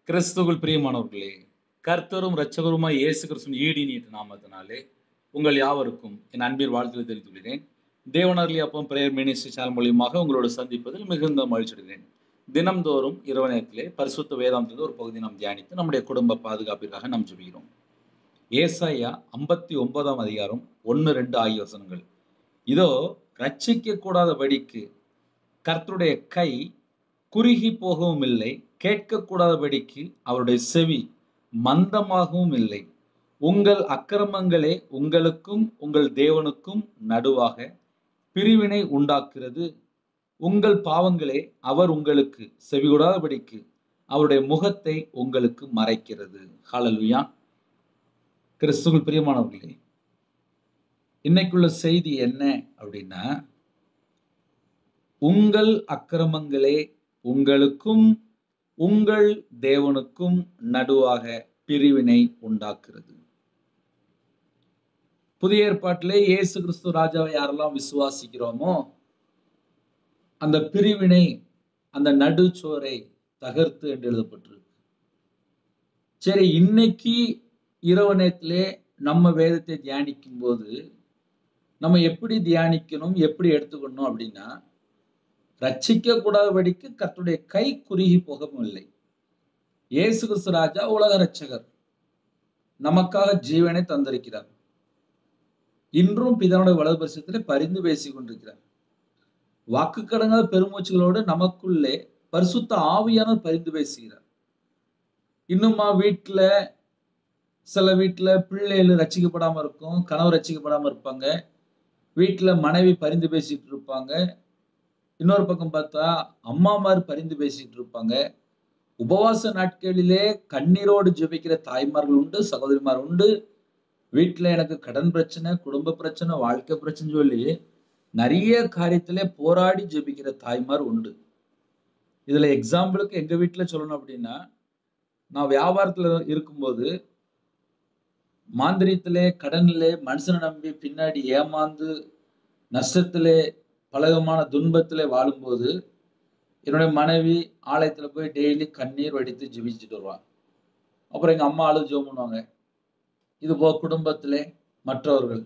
கிறிஸ்துவுக்குள் பிரியமானவர்களே, கர்த்தரும் இரட்சகருமாய் இயேசு கிறிஸ்துவின் ஈடு இனிய நாமத்தினாலே உங்கள் யாவருக்கும் என் அன்பின் வாழ்த்துக்களை தெரிவித்துக் கொள்கிறேன். தேவனருளிய அப்பம் பிரேயர் மினிஸ்ட்ரி சேனல் மூலியமாக உங்களோடு சந்திப்பதில் மிகுந்த மகிழ்ச்சி அடைகிறேன். தினம்தோறும் இரவு நேரத்திலே பரிசுத்த வேதாந்தத்திலிருந்து ஒரு பகுதி நாம் தியானித்து நம்முடைய குடும்ப பாதுகாப்பிற்காக நாம் ஜெபிக்கிறோம். ஏசாயா 59ஆம் அதிகாரம் 1-2 ஆகிய வசனங்கள். இதோ ரட்சிக்க கூடாதபடிக்கு கர்த்தருடைய கை குறுகி போகவும் இல்லை, கேட்கக்கூடாதபடிக்கு அவருடைய செவி மந்தமாகவும் இல்லை. உங்கள் அக்கிரமங்களே உங்களுக்கும் உங்கள் தேவனுக்கும் நடுவாக பிரிவினை உண்டாக்குகிறது. உங்கள் பாவங்களே அவர் உங்களுக்கு செவிகொடாதபடிக்கு அவருடைய முகத்தை உங்களுக்கு மறைக்கிறது. ஹல்லேலூயா. கிறிஸ்துவுக்குள் பிரியமானவர்களே, இன்னைக்குள்ள செய்தி என்ன அப்படின்னா, உங்கள் அக்கிரமங்களே உங்களுக்கும் உங்கள் தேவனுக்கும் நடுவாக பிரிவினை உண்டாக்குறது. புதிய ஏற்பாட்டிலே இயேசு கிறிஸ்து ராஜாவை யாரெல்லாம் விசுவாசிக்கிறோமோ அந்த பிரிவினை, அந்த நடுச்சோரை தகர்த்து என்று எழுதப்பட்டிருக்கு. சரி, இன்னைக்கு இரவு நேரத்திலே நம்ம வேதத்தை தியானிக்கும் போது நம்ம எப்படி தியானிக்கணும், எப்படி எடுத்துக்கணும் அப்படின்னா, ரட்சிக்க கூடாதபடிக்கு கர்த்தருடைய கை குறுகி போகவும் இல்லை. இயேசு கிறிஸ்து ராஜா உலக ரட்சகர், நமக்காக ஜீவனை தந்திருக்கிறார். இன்றும் பிதாவுடைய வலது பரிசத்திலே பரிந்து பேசிக் கொண்டிருக்கிறார். வாக்கு கடங்காத பெருமூச்சுகளோடு நமக்குள்ளே பரிசுத்த ஆவியானவர் பரிந்து பேசுகிறார். இன்னுமா சில வீட்டுல பிள்ளைகள் ரட்சிக்கப்படாம இருக்கும், கணவர் ரட்சிக்கப்படாம இருப்பாங்க, வீட்டுல மனைவி பரிந்து பேசிட்டு இருப்பாங்க, இன்னொரு பக்கம் பார்த்தா அம்மாமார் பரிந்து பேசிட்டு இருப்பாங்க. உபவாச நாட்களிலே கண்ணீரோடு ஜெபிக்கிற தாய்மார்கள் உண்டு, சகோதரிமார் உண்டு. வீட்டுல எனக்கு கடன் பிரச்சனை, குடும்ப பிரச்சனை, வாழ்க்கை பிரச்சனை சொல்லி நிறைய காரியத்திலே போராடி ஜெபிக்கிற தாய்மார் உண்டு. இதுல எக்ஸாம்பிளுக்கு எங்க வீட்டுல சொல்லணும் அப்படின்னா, நான் வியாபாரத்துல இருக்கும்போது மாந்திரியத்திலே, கடனிலே, மனுஷனை நம்பி பின்னாடி ஏமாந்து நஷ்டத்திலே பல விதமான துன்பத்திலே வாழும்போது என்னுடைய மனைவி ஆலயத்துல போய் டெய்லி கண்ணீர் வடித்து ஜெபிச்சுட்டு வருவாங்க. அப்புறம் எங்க அம்மா அழுது ஜெபம் பண்ணுவாங்க. இது போக குடும்பத்திலே மற்றவர்கள்.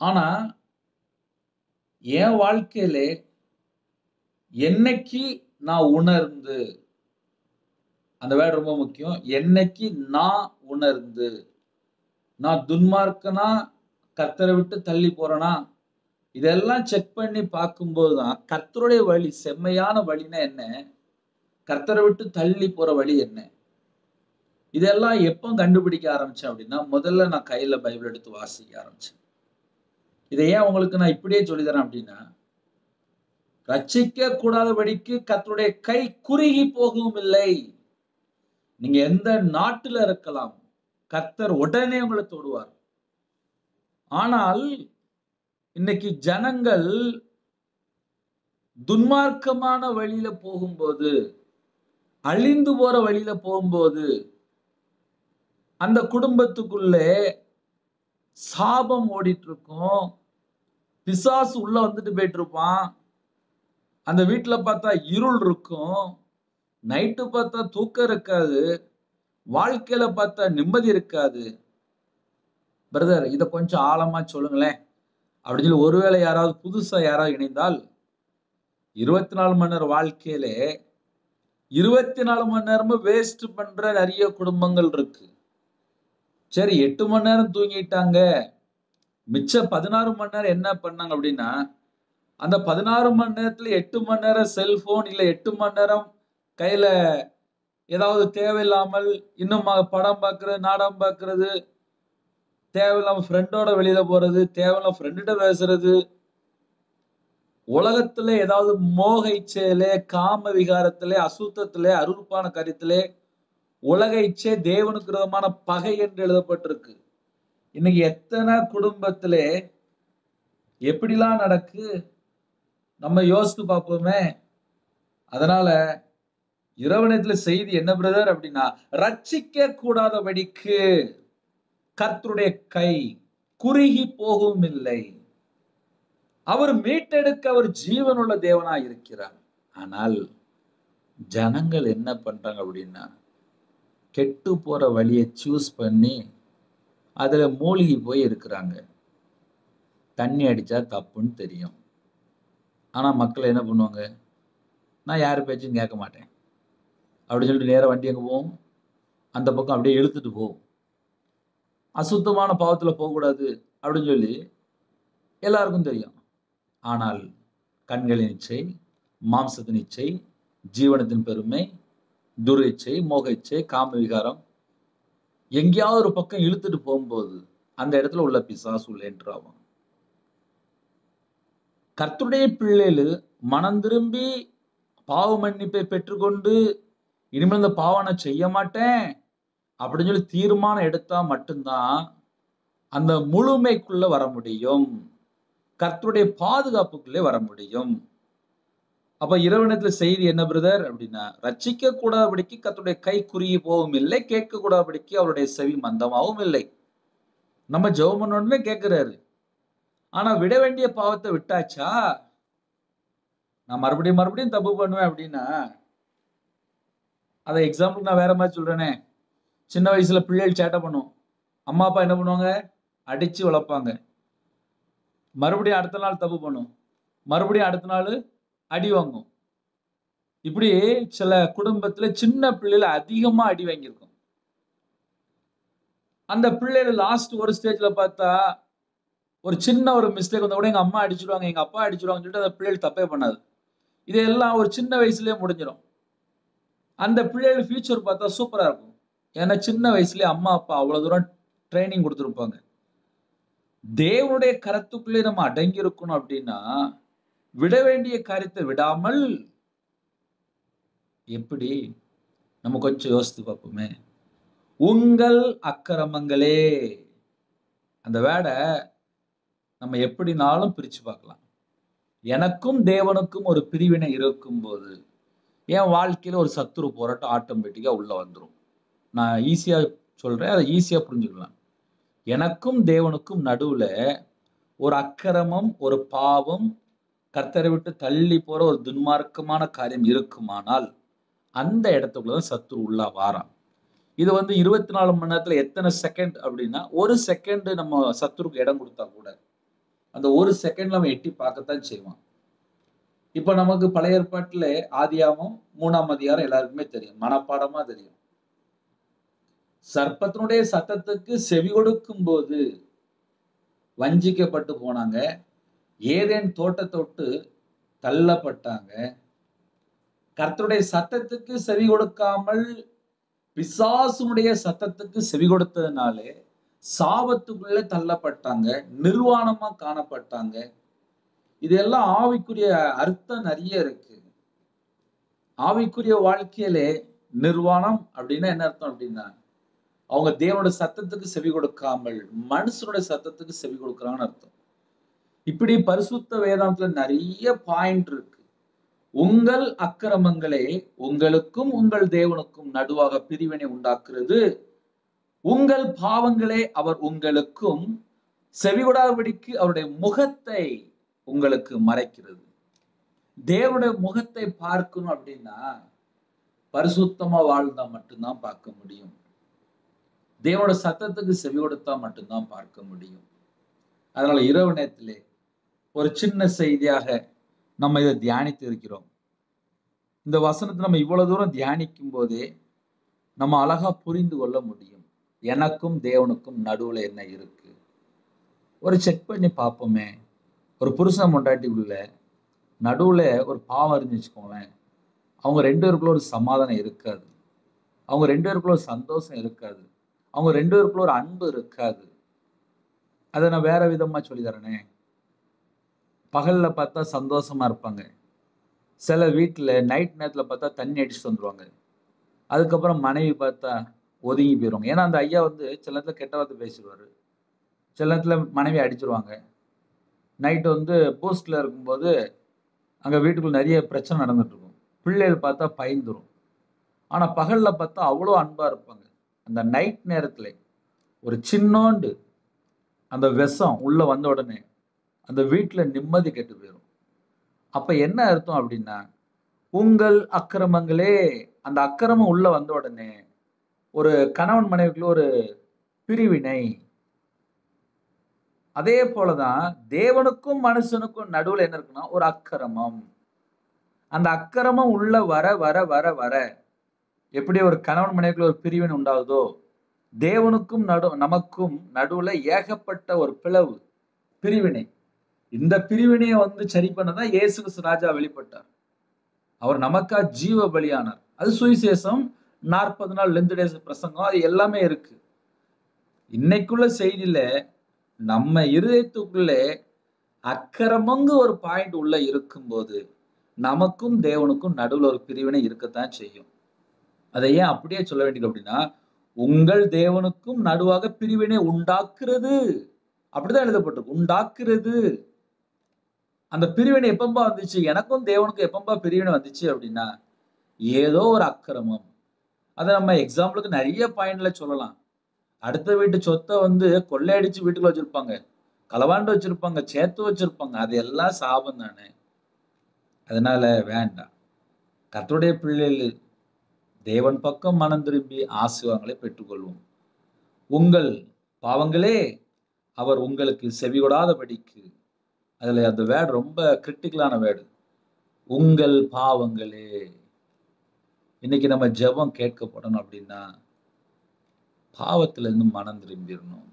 ஆனா என் வாழ்க்கையிலே என்னைக்கு நான் உணர்ந்து, அந்த வேர்டு ரொம்ப முக்கியம், என்னைக்கு நான் உணர்ந்து நான் துன்மார்க்கனா, கர்த்தரை விட்டு தள்ளி போறேனா, இதெல்லாம் செக் பண்ணி பார்க்கும்போதுதான் கர்த்தருடைய வழி, செம்மையான வழினா என்ன, கர்த்தரை விட்டு தள்ளி போற வழி என்ன, இதெல்லாம் எப்போ கண்டுபிடிக்க ஆரம்பிச்சேன் அப்படின்னா, முதல்ல நான் கையில பைபிள் எடுத்து வாசிக்க ஆரம்பிச்சேன். இதை ஏன் உங்களுக்கு நான் இப்படியே சொல்லித்தரேன் அப்படின்னா, ரட்சிக்க கூடாதபடிக்கு கர்த்தருடைய கை குறுகி போகவும் இல்லை. நீங்க எந்த நாட்டுல இருக்கலாம், கர்த்தர் உடனே உங்களை தொடுவார். ஆனால் இன்னைக்கு ஜனங்கள் துன்மார்க்கமான வழியில போகும்போது, அழிந்து போற வழியில போகும்போது, அந்த குடும்பத்துக்குள்ளே சாபம் ஓடிட்டு இருக்கும், பிசாசு உள்ள வந்துட்டு போயிட்டு இருப்பான். அந்த வீட்டுல பார்த்தா இருள் இருக்கும், நைட்டு பார்த்தா தூக்கம் இருக்காது, வாழ்க்கையில பார்த்தா நிம்மதி இருக்காது. பிரதர், இதை கொஞ்சம் ஆழமா சொல்லுங்களேன் அப்படின்னு சொல்லி ஒருவேளை யாராவது புதுசா யாராவது இணைந்தால், 24 மணி நேரம் வாழ்க்கையிலே 24 மணி நேரமும் வேஸ்ட் பண்ற நிறைய குடும்பங்கள் இருக்கு. சரி, 8 மணி நேரம் தூங்கிட்டாங்க, மிச்ச 16 மணி நேரம் என்ன பண்ணாங்க அப்படின்னா, அந்த 16 மணி நேரத்துல 8 மணி நேரம் செல்போன், இல்ல 8 மணி நேரம் கையில ஏதாவது தேவையில்லாமல் இன்னும் படம் பார்க்கறது, நாடகம் பார்க்கறது, தேவையில்லாம ஃப்ரெண்டோட வெளியில போறது, தேவையில்லாம ஃப்ரெண்ட பேசுறது, உலகத்திலே ஏதாவது மோக இச்சையிலே, காம விகாரத்திலே, அசுத்தத்திலே, அருவருப்பான காரியத்திலே, உலக இச்சை தேவனுக்கு விரோதமான பகை என்று எழுதப்பட்டிருக்கு. இன்னைக்கு எத்தனை குடும்பத்திலே எப்படிலாம் நடக்கு, நம்ம யோசித்து பார்ப்போமே. அதனால இரவு நேரத்துல செய்தி என்ன பிரதர் அப்படின்னா, ரட்சிக்க கூடாதபடிக்கு கர்த்தருடைய கை குறுகி போகவும் இல்லை. அவர் மீட்டெடுக்க அவர் ஜீவனுள்ள தேவனாய் இருக்கிறார். ஆனால் ஜனங்கள் என்ன பண்றாங்க அப்படின்னா, கெட்டு போற வழியை சூஸ் பண்ணி அதுல மூழ்கி போய் இருக்கிறாங்க. தண்ணி அடிச்சா தப்புன்னு தெரியும். ஆனா மக்கள் என்ன பண்ணுவாங்க, நான் யார் பேச்சும் கேட்க மாட்டேன் அப்படின்னு சொல்லிட்டு நேரா வண்டி எங்க போகும், அந்த பக்கம் அப்படியே இழுத்துட்டு போகும். அசுத்தமான பாவத்துல போகக்கூடாது அப்படின்னு சொல்லி எல்லாருக்கும் தெரியும். ஆனால் கண்களின் இச்சை, மாம்சத்தின் இச்சை, ஜீவனத்தின் பெருமை, துர் இச்சை, மோக இச்சை, காம விகாரம் எங்கேயாவது ஒரு பக்கம் இழுத்துட்டு போகும்போது அந்த இடத்துல உள்ள பிசாசு உள்ள என்டர் ஆகும். கர்த்தருடைய பிள்ளைகள் மனம் திரும்பி பாவ மன்னிப்பை பெற்றுக்கொண்டு இனிமேல் இந்த பாவம் நான் செய்ய மாட்டேன் அப்படின்னு சொல்லி தீர்மானம் எடுத்தா மட்டும்தான் அந்த முழுமைக்குள்ள வர முடியும். கர்த்தருடைய பாதுகாப்புக்குள்ளே வர முடியும். அப்ப இரவனத்துல செய்தி என்ன பிரதர் அப்படின்னா, ரட்சிக்க கூடாதபடிக்கு கர்த்தருடைய கை குறுகி போகவும் இல்லை, கேட்க கூடாதபடிக்கு அவருடைய செவி மந்தமாகவும் இல்லை. நம்ம ஜெபம் பண்ண உடனே கேட்கிறாரு. ஆனா விட வேண்டிய பாவத்தை விட்டாச்சா? நான் மறுபடியும் தப்பு பண்ணுவேன் அப்படின்னா, அதை எக்ஸாம்பிள் நான் வேற மாதிரி சொல்றேனே. சின்ன வயசுல பிள்ளைகள் சேட்டை பண்ணும். அம்மா அப்பா என்ன பண்ணுவாங்க, அடிச்சு வளர்ப்பாங்க. மறுபடியும் அடுத்த நாள் தப்பு பண்ணும், மறுபடியும் அடுத்த நாள் அடி வாங்கும். இப்படி சில குடும்பத்துல சின்ன பிள்ளைல அதிகமா அடி வாங்கியிருக்கும். அந்த பிள்ளைகள் லாஸ்ட் ஒரு ஸ்டேஜ்ல பார்த்தா ஒரு சின்ன ஒரு மிஸ்டேக் வந்தா கூட எங்க அம்மா அடிச்சிருவாங்க, எங்க அப்பா அடிச்சிருவாங்கன்னு சொல்லிட்டு அந்த பிள்ளைகள் தப்பே பண்ணாது. இதெல்லாம் ஒரு சின்ன வயசுலயே முடிஞ்சிடும். அந்த பிள்ளைகள் ஃபியூச்சர் பார்த்தா சூப்பரா இருக்கும். ஏன்னா சின்ன வயசுலயே அம்மா அப்பா அவ்வளவு தூரம் ட்ரைனிங் கொடுத்துருப்பாங்க. தேவனுடைய கரத்துக்குள்ளே நம்ம அடங்கி இருக்கணும் அப்படின்னா, விட வேண்டிய காரியத்தை விடாமல் எப்படி, நம்ம கொஞ்சம் யோசித்து பார்ப்போமே. உங்கள் அக்கிரமங்களே, அந்த வேர்டை நம்ம எப்படினாலும் பிரிச்சு பார்க்கலாம். எனக்கும் தேவனுக்கும் ஒரு பிரிவினை இருக்கும் போது என் வாழ்க்கையில ஒரு சத்துரு போராட்டம் ஆட்டோமேட்டிக்கா உள்ள வந்துடும். நான் ஈஸியா சொல்றேன், அதை ஈஸியா புரிஞ்சுக்கலாம். எனக்கும் தேவனுக்கும் நடுவுல ஒரு அக்கிரமம், ஒரு பாவம், கர்த்தரை விட்டு தள்ளி போற ஒரு துன்மார்க்கமான காரியம் இருக்குமானால் அந்த இடத்துக்குள்ளதான் சத்துரு உள்ள வாரான். இது 24 மணி நேரத்துல எத்தனை செகண்ட் அப்படின்னா, ஒரு செகண்ட் நம்ம சத்துருக்கு இடம் கொடுத்தா கூட அந்த ஒரு செகண்ட்ல அவன் எட்டி பார்க்கத்தான் செய்வான். இப்ப நமக்கு பழைய ஏற்பாட்டுல ஆதியாகமம் 3ஆம் அதிகாரம் எல்லாருக்குமே தெரியும், மனப்பாடமா தெரியும். சர்ப்பத்தினுடைய சத்தத்துக்கு செவி கொடுக்கும் போது வஞ்சிக்கப்பட்டு போனாங்க. ஏதேன் தோட்டத்தை விட்டு தள்ளப்பட்டாங்க. கர்த்தருடைய சத்தத்துக்கு செவி கொடுக்காமல் பிசாசுடைய சத்தத்துக்கு செவி கொடுத்ததுனாலே சாபத்துக்குள்ள தள்ளப்பட்டாங்க, நிர்வாணமா காணப்பட்டாங்க. இதெல்லாம் ஆவிக்குரிய அர்த்தம் நிறைய இருக்கு. ஆவிக்குரிய வாழ்க்கையிலே நிர்வாணம் அப்படின்னா என்ன அர்த்தம் அப்படின்னா, அவங்க தேவனோட சத்தத்துக்கு செவி கொடுக்காமல் மனுஷனுடைய சத்தத்துக்கு செவி கொடுக்கறாங்கன்னு அர்த்தம். இப்படி பரிசுத்த வேதாந்தத்துல நிறைய பாயிண்ட் இருக்கு. உங்கள் அக்கிரமங்களே உங்களுக்கும் உங்கள் தேவனுக்கும் நடுவாக பிரிவினை உண்டாக்குறது, உங்கள் பாவங்களே அவர் உங்களுக்கும் செவிகொடாதபடிக்கு அவருடைய முகத்தை உங்களுக்கு மறைக்கிறது. தேவனுடைய முகத்தை பார்க்கணும் அப்படின்னா பரிசுத்தமா வாழ்ந்தா மட்டும்தான் பார்க்க முடியும். தேவனோட சத்தத்துக்கு செவி கொடுத்தா மட்டும்தான் பார்க்க முடியும். அதனால இரவு நேரத்திலே ஒரு சின்ன செய்தியாக நம்ம இதை தியானித்து இருக்கிறோம். இந்த வசனத்தை நம்ம இவ்வளவு தூரம் தியானிக்கும் போதே நம்ம அழகா புரிந்து கொள்ள முடியும், எனக்கும் தேவனுக்கும் நடுவுல என்ன இருக்கு. ஒரு செக் பண்ணி பார்ப்போமே. ஒரு புருஷன் பொண்டாட்டிக்குள்ள நடுவுல ஒரு பாவம் இருந்துச்சுக்கோங்களேன், அவங்க 2 பேருக்குள்ள ஒரு சமாதானம் இருக்காது, அவங்க 2 பேருக்குள்ள ஒரு சந்தோஷம் இருக்காது, அவங்க 2 பேருக்குள்ள ஒரு அன்பு இருக்காது. அதை நான் வேற விதமா சொல்லி தரேனே. பகல்ல பார்த்தா சந்தோஷமா இருப்பாங்க, சில வீட்டுல நைட் நேரத்துல பார்த்தா தண்ணி அடிச்சுட்டு வந்துருவாங்க. அதுக்கப்புறம் மனைவி பார்த்தா ஒதுங்கி போயிடுவாங்க. ஏன்னா அந்த ஐயா சில நேரத்துல கெட்ட வார்த்தை பேசிடுவாரு, சில நேரத்துல மனைவி அடிச்சிருவாங்க. நைட்டு போஸ்ட்ல இருக்கும்போது அங்க வீட்டுக்குள்ள நிறைய பிரச்சனை நடந்துட்டு இருக்கும். பிள்ளைகள் பார்த்தா பயந்துரும். ஆனா பகல்ல பார்த்தா அவ்வளோ அன்பா இருப்பாங்க. அந்த நைட் நேரத்துல ஒரு சின்னோண்டு அந்த விஷம் உள்ள வந்த உடனே அந்த வீட்டுல நிம்மதி கெட்டு போயிடும். அப்ப என்ன அர்த்தம் அப்படின்னா, உங்கள் அக்கிரமங்களே. அந்த அக்கிரமம் உள்ள வந்த உடனே ஒரு கணவன் மனைவிக்குள்ள ஒரு பிரிவினை. அதே போலதான் தேவனுக்கும் மனுஷனுக்கும் நடுவுல என்ன இருக்குன்னா ஒரு அக்கிரமம். அந்த அக்கிரமம் உள்ள வர வர வர வர எப்படி ஒரு கணவன் மனைவிக்குள்ள ஒரு பிரிவினை உண்டாகுதோ, தேவனுக்கும் நமக்கும் நடுவுல ஏகப்பட்ட ஒரு பிளவு, பிரிவினை. இந்த பிரிவினையை சரி பண்ணதான் இயேசு கிறிஸ்து ராஜா வெளிப்பட்டார். அவர் நமக்கா ஜீவ பலியானார். அது சுவிசேஷம், 40 நாள் லெந்து டேஸ் பிரசங்கம், அது எல்லாமே இருக்கு. இன்னைக்குள்ள செய்தியில நம்ம இருதயத்துக்குள்ளே அக்கிரமங்கு ஒரு பாயிண்ட் உள்ள இருக்கும்போது நமக்கும் தேவனுக்கும் நடுவுல ஒரு பிரிவினை இருக்கத்தான் செய்யும். அதை ஏன் அப்படியே சொல்ல வேண்டியது அப்படின்னா, உங்கள் தேவனுக்கும் நடுவாக பிரிவினை உண்டாக்குறது, அப்படிதான் எழுதப்பட்டிருக்கு, உண்டாக்குறது. அந்த பிரிவினை எப்பம்பா வந்துச்சு? எனக்கும் தேவனுக்கும் எப்பம்பா பிரிவினை வந்துச்சு அப்படின்னா, ஏதோ ஒரு அக்கிரமம். அதை நம்ம எக்ஸாம்பிளுக்கு நிறைய பாயிண்ட்ல சொல்லலாம். அடுத்த வீட்டு சொத்தை கொள்ளையடிச்சு வீட்டுக்குள்ள வச்சிருப்பாங்க, களவாண்டு வச்சிருப்பாங்க, சேர்த்து வச்சிருப்பாங்க. அது எல்லாம் சாபம் தானே. அதனால வேண்டாம். கர்த்தருடைய பிள்ளைகள் தேவன் பக்கம் மனம் திரும்பி ஆசீர்வாதங்களை பெற்றுக்கொள்வோம். உங்கள் பாவங்களே அவர் உங்களுக்கு செவிகொடாதபடிக்கு. அதுல அந்த வேர்டு ரொம்ப கிரிட்டிக்கலான வேர்டு, உங்கள் பாவங்களே. இன்னைக்கு நம்ம ஜெபம் கேட்கப்படணும் அப்படின்னா பாவத்துல இருந்து மனம் திரும்பிடணும்.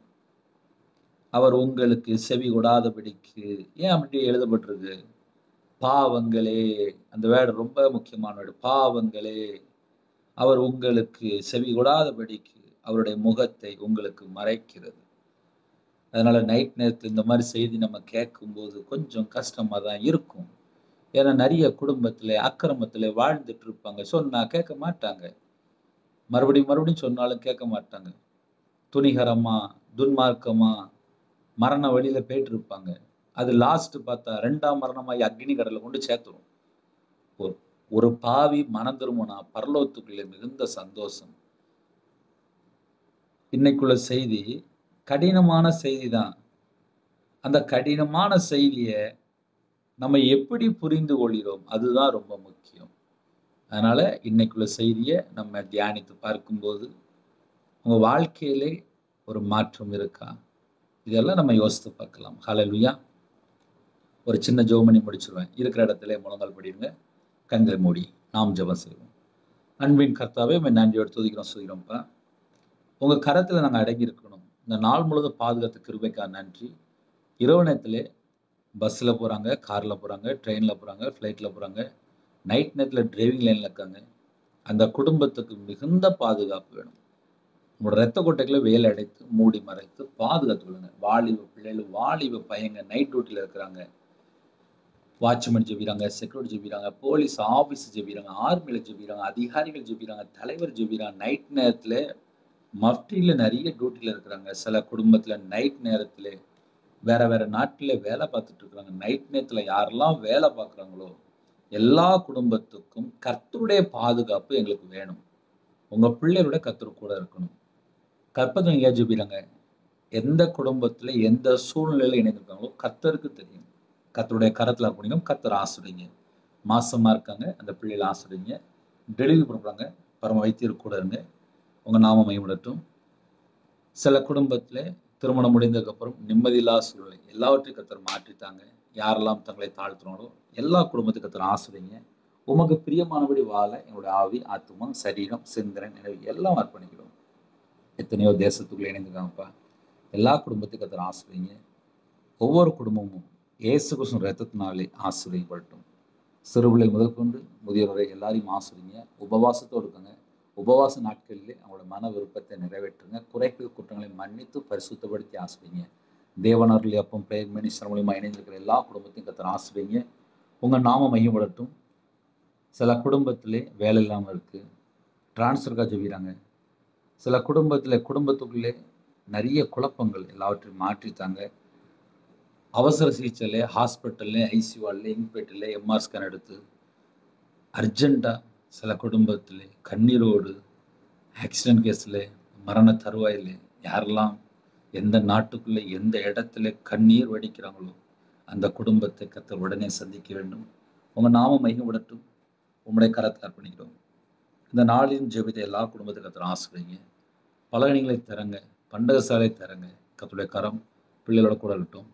அவர் உங்களுக்கு செவி கொடாதபடிக்கு. ஏன் அப்படி எழுதப்பட்டிருக்கு? பாவங்களே. அந்த வேர்டு ரொம்ப முக்கியமான வேர்டு, பாவங்களே. அவர் உங்களுக்கு செவி கொடாதபடிக்கு அவருடைய முகத்தை உங்களுக்கு மறைக்கிறது. அதனால நைட் நேரத்தில் இந்த மாதிரி செய்தி நம்ம கேட்கும்போது கொஞ்சம் கஷ்டமா தான் இருக்கும். ஏன்னா நிறைய குடும்பத்துல அக்கிரமத்துல வாழ்ந்துட்டு இருப்பாங்க. சொன்னா கேட்க மாட்டாங்க, மறுபடியும் மறுபடியும் சொன்னாலும் கேட்க மாட்டாங்க. துணிகரமா துன்மார்க்கமா மரண வழியில போயிட்டு இருப்பாங்க. அது லாஸ்ட் பார்த்தா 2ஆம் மரணமாகி அக்னி கடல்ல கொண்டு சேர்த்துரும். ஒரு பாவி மனம் திரும்பினா பரலோகத்துக்குள்ளே மிகுந்த சந்தோஷம். இன்னைக்குள்ள செய்தி கடினமான செய்தி தான். அந்த கடினமான செய்திய நம்ம எப்படி புரிந்து கொள்கிறோம், அதுதான் ரொம்ப முக்கியம். அதனால இன்னைக்குள்ள செய்தியை நம்ம தியானித்து பார்க்கும்போது உங்க வாழ்க்கையிலே ஒரு மாற்றம் இருக்கா, இதெல்லாம் நம்ம யோசித்து பார்க்கலாம். ஹல்லேலூயா. ஒரு சின்ன ஜெபம் பண்ணி முடிச்சிருவேன். இருக்கிற இடத்துல முழங்கால் படிடுங்க, கண்களை மூடி நாம் ஜெபம் செய்வோம். அன்பின் கர்த்தாவே, உம்மை நன்றியோடு துதிக்கிறோம், சொல்கிறோம்ப்பா. உங்க கரத்துல நாங்கள் அடங்கி இருக்கணும். இந்த நாள் முழுவதும் பாதுகாத்து கிருபைக்காக நன்றி. இரவு நேரத்திலே பஸ்ல போறாங்க, கார்ல போறாங்க, ட்ரெயின்ல போறாங்க, ஃப்ளைட்ல போறாங்க, நைட் நேரத்துல டிரைவிங் லைன்ல இருக்காங்க. அந்த குடும்பத்துக்கு மிகுந்த பாதுகாப்பு வேணும். உங்களோட ரத்த கொட்டைகளை வேலை அடைத்து மூடி மறைத்து பாதுகாத்து கொள்ளுங்க. வாலிப பிள்ளைகள், வாலிப பையங்க நைட் டியூட்டில இருக்கிறாங்க. வாட்ச்மேன் ஜெபிக்கிறாங்க, செக்யூரிட்டி ஜெபிக்கிறாங்க, போலீஸ் ஆபீஸ் ஜெபிக்கிறாங்க, ஆர்மியில ஜெபிக்கிறாங்க, அதிகாரிகள் ஜெபிக்கிறாங்க, தலைவர் ஜெபிக்கிறாங்க. நைட் நேரத்துல மஃப்டில நிறைய டியூட்டில இருக்கிறாங்க. சில குடும்பத்துல நைட் நேரத்துல வேற வேற நாட்டுல வேலை பார்த்துட்டு இருக்கிறாங்க. நைட் நேரத்துல யாரெல்லாம் வேலை பார்க்குறாங்களோ எல்லா குடும்பத்துக்கும் கர்த்தருடைய பாதுகாப்பு எங்களுக்கு வேணும். உங்க பிள்ளைகளோட கர்த்தர் கூட இருக்கணும். கர்ப்பத்தில் எங்கேயா ஜெபிக்கிறாங்க, எந்த குடும்பத்துல எந்த சூழ்நிலையில இணைந்திருக்காங்களோ கர்த்தருக்கு தெரியும். கர்த்தருடைய கரத்துல அர்ப்பணிக்கும். கர்த்தர் ஆசிரியங்க. மாசமா இருக்காங்க, அந்த பிள்ளைகளை ஆசிரியங்க. டெலிவரி பண்றாங்க, பரம வைத்தியர் கூட இருங்க. உங்க நாமம் மகிமைப்படட்டும். சில குடும்பத்துல திருமணம் முடிந்ததுக்கு அப்புறம் நிம்மதியில்லாத சூழ்நிலை, எல்லாவற்றையும் கர்த்தர் மாற்றித்தாங்க. யாரெல்லாம் தங்களை தாழ்த்துறாங்களோ எல்லா குடும்பத்துக்கும் கர்த்தர் ஆசிரியங்க. உமக்கு பிரியமானபடி வாழ எங்களுடைய ஆவி, ஆத்துமா, சரீரம், சிந்தனை, நினைவு எல்லாம் அர்ப்பணிக்கிறோம். எத்தனையோ தேசத்துக்குள்ள இணைந்துருக்காங்கப்பா. எல்லா குடும்பத்துக்கும் கர்த்தர் ஆசிரியங்க. ஒவ்வொரு குடும்பமும் இயேசு கிறிஸ்துவின் ரத்தத்தினாலே ஆசீர்வதிக்கப்படட்டும். சிறுபிள்ளை முதல் கொண்டு முதியோர் வரை எல்லாரையும் ஆசீர்வதிங்க. உபவாசத்தோடு இருக்காங்க. உபவாச நாட்களிலே அவங்களோட மன விருப்பத்தை நிறைவேற்றுங்க. குறைகள் குற்றங்களை மன்னித்து பரிசுத்தப்படுத்தி ஆசீர்வதிங்க. தேவனாருடைய அப்பம் பிரேயர் மினிஸ்டர் மூலியமா இணைந்திருக்கிற எல்லா குடும்பத்தையும் கர்த்தர் ஆசீர்வதிங்க. உங்க நாமம் மகிமைப்படட்டும். சில குடும்பத்திலே வேலை இல்லாமல் இருக்கு, டிரான்ஸ்ஃபருக்காக ஜெபிக்கிறாங்க. சில குடும்பத்துக்குள்ளே நிறைய குழப்பங்கள், எல்லாவற்றையும் மாற்றித்தாங்க. அவசர சிகிச்சையில ஹாஸ்பிட்டல்ல, ஐசியூல, இன்பேட்டில் எம்ஆர் ஸ்கேன் எடுத்து அர்ஜென்ட்டா சில குடும்பத்தில் கண்ணீரோடு ஆக்சிடென்ட் கேஸில் மரண தருவாயில் யாரெல்லாம் எந்த நாட்டுக்குள்ளே எந்த இடத்துல கண்ணீர் வடிக்கிறாங்களோ அந்த குடும்பத்தை கர்த்தர் உடனே சந்திக்க வேண்டும். உங்கள் நாமம் மகிமைப்படட்டும். உம்முடைய கரத்தில் அர்ப்பணிக்கிறோம். இந்த நாளின் ஜெபித்த எல்லா குடும்பத்தை கர்த்தர் ஆசீர்வதிங்க. பலகணிகளை தரங்க, பண்டகசாலை தரங்க. கர்த்தருடைய கரம் பிள்ளைகளோட கூட இருக்கட்டும்.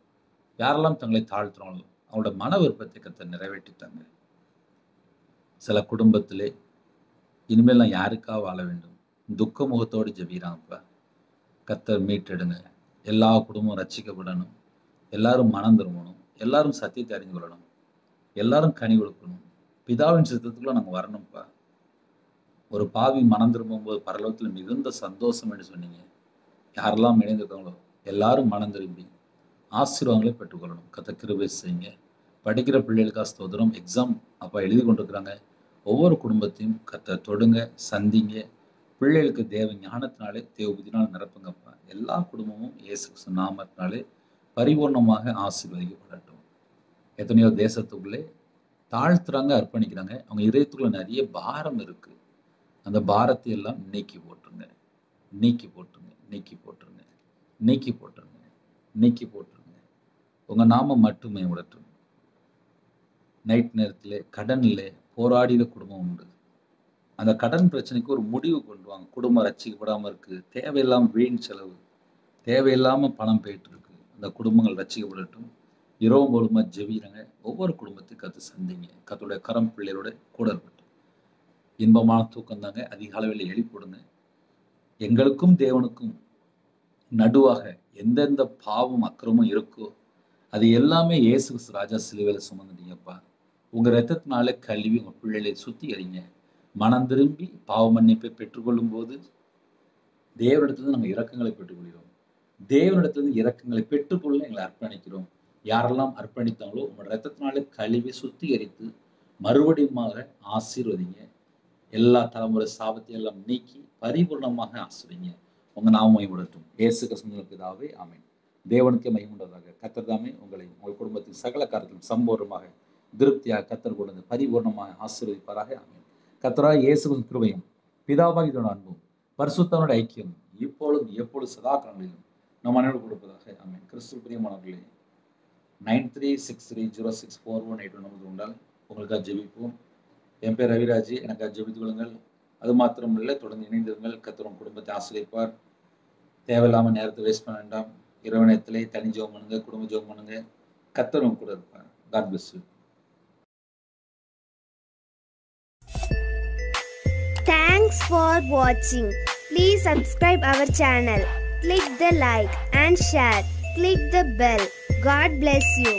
யாரெல்லாம் தங்களை தாழ்த்துறாங்களோ அவங்களோட மன விருப்பத்தை கர்த்தர் நிறைவேற்றித்தாங்க. சில குடும்பத்திலே இனிமேல் நான் யாருக்காக வாழ வேண்டும், துக்க முகத்தோடு ஜெபிக்கிறாங்கப்பா. கர்த்தர் மீட்டெடுங்க. எல்லா குடும்பமும் ரட்சிக்கப்படணும். எல்லாரும் மனம் திரும்பணும். எல்லாரும் சத்தியத்தை அறிந்து கொள்ளணும். எல்லாரும் கனி கொடுக்கணும். பிதாவின் சித்தத்துக்குள்ள நாங்கள் வரணும்ப்பா. ஒரு பாவி மனம் திரும்பும்போது பரலோகத்தில் மிகுந்த சந்தோஷம் என்று சொன்னீங்க. யாரெல்லாம் இணைந்திருக்காங்களோ எல்லாரும் மனம் திரும்பி ஆசீர்வாதங்களை பெற்றுக்கொள்ளணும். கர்த்தர் கிருபை செய்யுங்க. படிக்கிற பிள்ளைகளுக்காக ஸ்தோத்திரம். எக்ஸாம் அப்பா எழுதி கொண்டிருக்கிறாங்க. ஒவ்வொரு குடும்பத்தையும் கர்த்தர் தொடுங்க, சந்திங்க. பிள்ளைகளுக்கு தேவ ஞானத்தினாலே தேவ புத்தினால் நிரப்புங்கப்பா. எல்லா குடும்பமும் இயேசு கிறிஸ்து நாமத்தினாலே பரிபூர்ணமாக ஆசீர்வதிக்கப்படட்டும். எத்தனையோ தேசத்துக்குள்ளே தாழ்த்துறாங்க, அர்ப்பணிக்கிறாங்க. அவங்க இதயத்துக்குள்ள நிறைய பாரம் இருக்கு. அந்த பாரத்தை எல்லாம் நீக்கி போட்டுருங்க, நீக்கி போட்டுருங்க, நீக்கி போட்டுருங்க, நீக்கி போட்டுருங்க, நீக்கி போட்டுருங்க. உங்க நாமம் மட்டுமே விடட்டும். நைட் நேரத்திலே கடனில் போராடின குடும்பம் உண்டு. அந்த கடன் பிரச்சனைக்கு ஒரு முடிவு கொண்டு வாங்க. குடும்பம் ரட்சிக்கப்படாமல் இருக்கு. தேவையில்லாம வீண் செலவு, தேவையில்லாம பணம் போயிட்டு இருக்கு. அந்த குடும்பங்கள் ரட்சிக்கப்படட்டும். இரவு மூலமா ஜெபிக்கிறங்க. ஒவ்வொரு குடும்பத்தையும் கர்த்தர் சந்திங்க. கர்த்தருடைய கரம் பிள்ளைகளோட கூட இருக்கட்டும். இன்பமான தூக்கம் தாங்க. அதிக அளவில் எழுப்பிடுங்க. எங்களுக்கும் தேவனுக்கும் நடுவாக எந்தெந்த பாவம் அக்கிரமும் இருக்கோ அது எல்லாமே இயேசு கிறிஸ்து ராஜா சிலுவையில சுமந்துட்டீங்கப்பா. உங்க ரத்தத்தினால கழுவி உங்க பிள்ளைகளை சுத்திகரிங்க. மனம் திரும்பி பாவ மன்னிப்பை பெற்றுக்கொள்ளும் போது தேவனிடத்திலிருந்து நாங்கள் இரக்கங்களை பெற்றுக்கொள்கிறோம். தேவனிடத்திலிருந்து இரக்கங்களை பெற்றுக்கொள்ள எங்களை அர்ப்பணிக்கிறோம். யாரெல்லாம் அர்ப்பணித்தாங்களோ உங்களோட ரத்தத்தினாலே கழுவி சுத்திகரித்து மறுபடியுமாக ஆசீர்வதிங்க. எல்லா தலைமுறை சாபத்தை எல்லாம் நீக்கி பரிபூர்ணமாக ஆசீர்வதிங்க. உங்க நாமம் மகிமைப்படட்டும். இயேசு கிறிஸ்துவின் பிதாவே ஆமென். தேவனுக்கே மகிமையுண்டதாக. கர்த்தர் தாமே உங்களை உங்கள் குடும்பத்தின் சகல காரியத்திலும் சம்பூர்ணமாக திருப்தியாக கர்த்தர் கொண்டு பரிபூர்ணமாக ஆசீர்வதிப்பாராக. ஆமென். கர்த்தராகிய இயேசு கிறிஸ்துவின் கிருபையும் பிதாவாகிய அன்பும் பரிசுத்தனோட ஐக்கியம் இப்பொழுதும் எப்பொழுது சதா காலங்களிலும் நம் அனைவரும் கொடுப்பதாக. ஆமென். கிறிஸ்து பிரியமானவர்களே, 9363064181 நமது உண்டால் உங்களுக்காக ஜெபிப்போம். என் பேர் ரவிராஜ். எனக்காக ஜெபித்துக் கொள்ளுங்கள். அது மாத்திரமில்லை, தொடர்ந்து இணைந்திருங்கள். கர்த்தர் குடும்பத்தை ஆசீர்வதிப்பார். தேவையில்லாம நேரத்தை வேஸ்ட் பண்ண வேண்டாம். இரவு நேரத்திலே தனி ஜெபம் பண்ணுங்க, குடும்ப ஜெபம் பண்ணுங்க. கர்த்தர் கூட இருப்பார். God bless you. Thanks for watching. Please subscribe our channel. Click the like and share. Click the bell. God bless you.